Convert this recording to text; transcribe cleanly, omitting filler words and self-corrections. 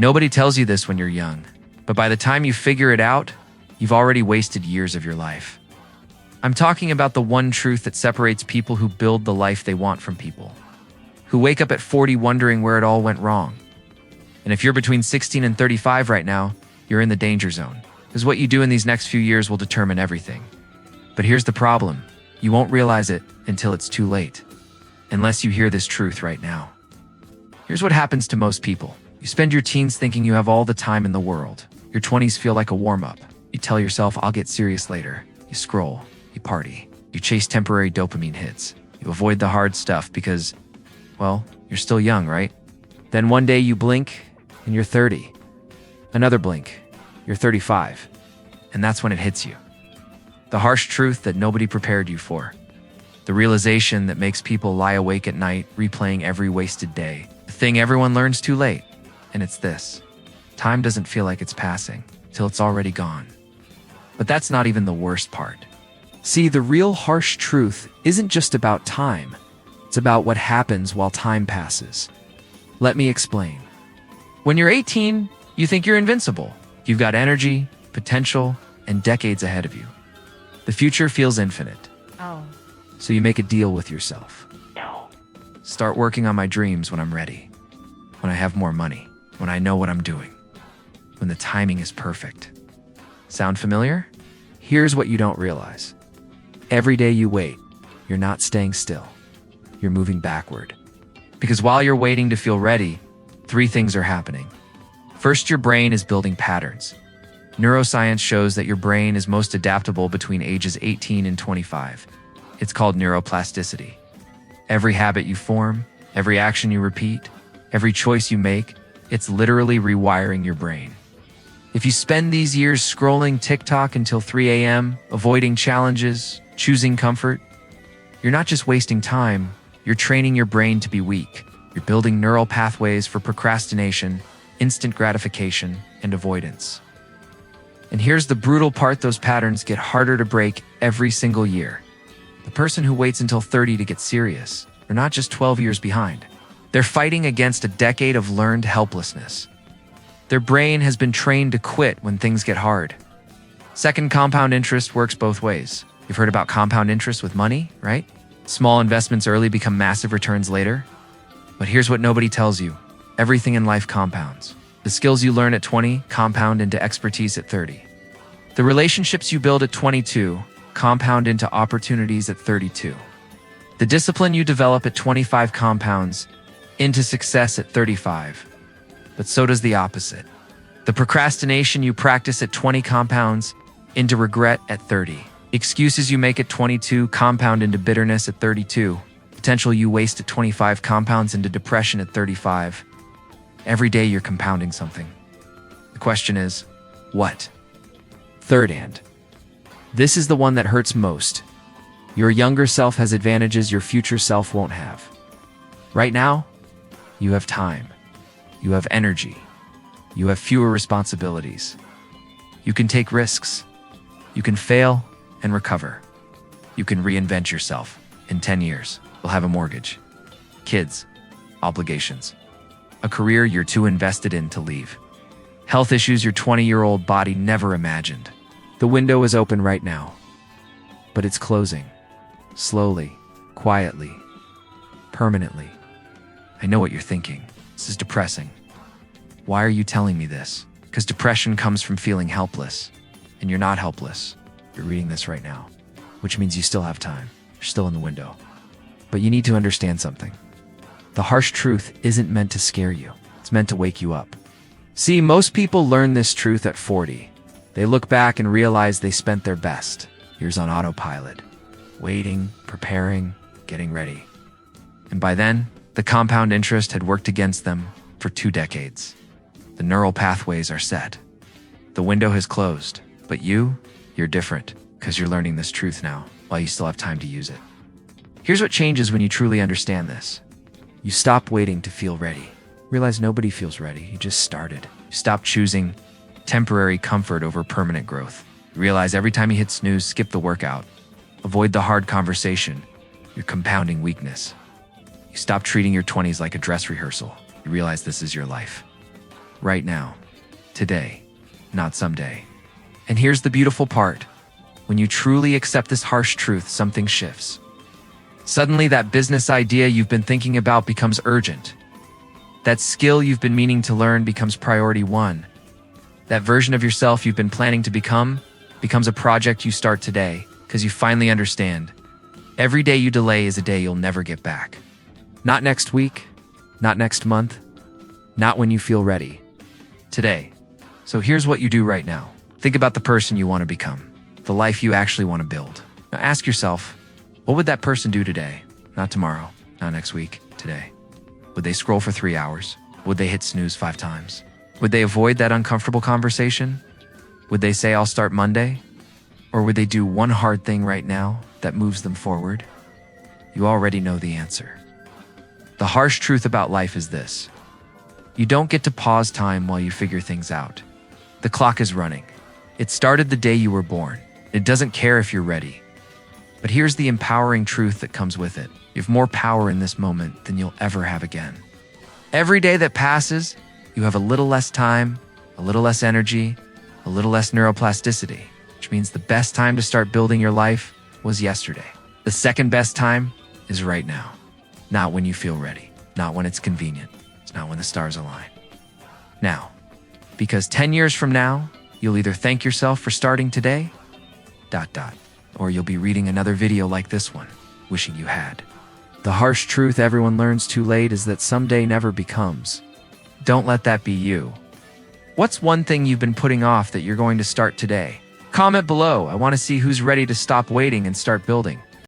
Nobody tells you this when you're young, but by the time you figure it out, you've already wasted years of your life. I'm talking about the one truth that separates people who build the life they want from people who wake up at 40 wondering where it all went wrong. And if you're between 16 and 35 right now, you're in the danger zone, because what you do in these next few years will determine everything. But here's the problem. You won't realize it until it's too late, unless you hear this truth right now. Here's what happens to most people. You spend your teens thinking you have all the time in the world. Your 20s feel like a warm-up. You tell yourself, I'll get serious later. You scroll, you party, you chase temporary dopamine hits. You avoid the hard stuff because, well, you're still young, right? Then one day you blink and you're 30. Another blink, you're 35. And that's when it hits you. The harsh truth that nobody prepared you for. The realization that makes people lie awake at night, replaying every wasted day. The thing everyone learns too late. And it's this. Time doesn't feel like it's passing till it's already gone. But that's not even the worst part. See, the real harsh truth isn't just about time. It's about what happens while time passes. Let me explain. When you're 18, you think you're invincible. You've got energy, potential, and decades ahead of you. The future feels infinite. Oh. So you make a deal with yourself. No. Start working on my dreams when I'm ready. When I have more money. When I know what I'm doing. When the timing is perfect. Sound familiar? Here's what you don't realize. Every day you wait, you're not staying still. You're moving backward. Because while you're waiting to feel ready, 3 things are happening. First, your brain is building patterns. Neuroscience shows that your brain is most adaptable between ages 18 and 25. It's called neuroplasticity. Every habit you form, every action you repeat, every choice you make, it's literally rewiring your brain. If you spend these years scrolling TikTok until 3 a.m., avoiding challenges, choosing comfort, you're not just wasting time, you're training your brain to be weak. You're building neural pathways for procrastination, instant gratification, and avoidance. And here's the brutal part, those patterns get harder to break every single year. The person who waits until 30 to get serious, they're not just 12 years behind. They're fighting against a decade of learned helplessness. Their brain has been trained to quit when things get hard. Second, compound interest works both ways. You've heard about compound interest with money, right? Small investments early become massive returns later. But here's what nobody tells you. Everything in life compounds. The skills you learn at 20 compound into expertise at 30. The relationships you build at 22 compound into opportunities at 32. The discipline you develop at 25 compounds into success at 35. But so does the opposite. The procrastination you practice at 20 compounds into regret at 30. Excuses you make at 22 compound into bitterness at 32. Potential you waste at 25 compounds into depression at 35. Every day you're compounding something. The question is, what? Third, and this is the one that hurts most. Your younger self has advantages your future self won't have. Right now, you have time. You have energy. You have fewer responsibilities. You can take risks. You can fail and recover. You can reinvent yourself. In 10 years, you'll have a mortgage, kids, obligations, a career you're too invested in to leave, health issues your 20-year-old body never imagined. The window is open right now, but it's closing. Slowly, quietly, permanently. I know what you're thinking. This is depressing. Why are you telling me this? Because depression comes from feeling helpless. And you're not helpless. You're reading this right now, which means you still have time. You're still in the window. But you need to understand something. The harsh truth isn't meant to scare you. It's meant to wake you up. See, most people learn this truth at 40. They look back and realize they spent their best years on autopilot, waiting, preparing, getting ready. And by then, the compound interest had worked against them for 2 decades. The neural pathways are set. The window has closed, but you're different because you're learning this truth now while you still have time to use it. Here's what changes when you truly understand this. You stop waiting to feel ready. Realize nobody feels ready. You just started. You stop choosing temporary comfort over permanent growth. You realize every time you hit snooze, skip the workout. Avoid the hard conversation. You're compounding weakness. You stop treating your 20s like a dress rehearsal. You realize this is your life. right now, today, not someday. And here's the beautiful part. When you truly accept this harsh truth, something shifts. Suddenly, that business idea you've been thinking about becomes urgent. That skill you've been meaning to learn becomes priority one. That version of yourself you've been planning to become becomes a project you start today because you finally understand. Every day you delay is a day you'll never get back. Not next week, not next month, not when you feel ready. Today. So here's what you do right now. Think about the person you want to become, the life you actually want to build. Now ask yourself, what would that person do today? Not tomorrow, not next week, today. Would they scroll for 3 hours? Would they hit snooze 5 times? Would they avoid that uncomfortable conversation? Would they say, I'll start Monday? Or would they do one hard thing right now that moves them forward? You already know the answer. The harsh truth about life is this. You don't get to pause time while you figure things out. The clock is running. It started the day you were born. It doesn't care if you're ready. But here's the empowering truth that comes with it. You have more power in this moment than you'll ever have again. Every day that passes, you have a little less time, a little less energy, a little less neuroplasticity, which means the best time to start building your life was yesterday. The second best time is right now. Not when you feel ready, not when it's convenient, it's not when the stars align. Now, because 10 years from now, you'll either thank yourself for starting today, ... or you'll be reading another video like this one, wishing you had. The harsh truth everyone learns too late is that someday never becomes. Don't let that be you. What's one thing you've been putting off that you're going to start today? Comment below. I want to see who's ready to stop waiting and start building.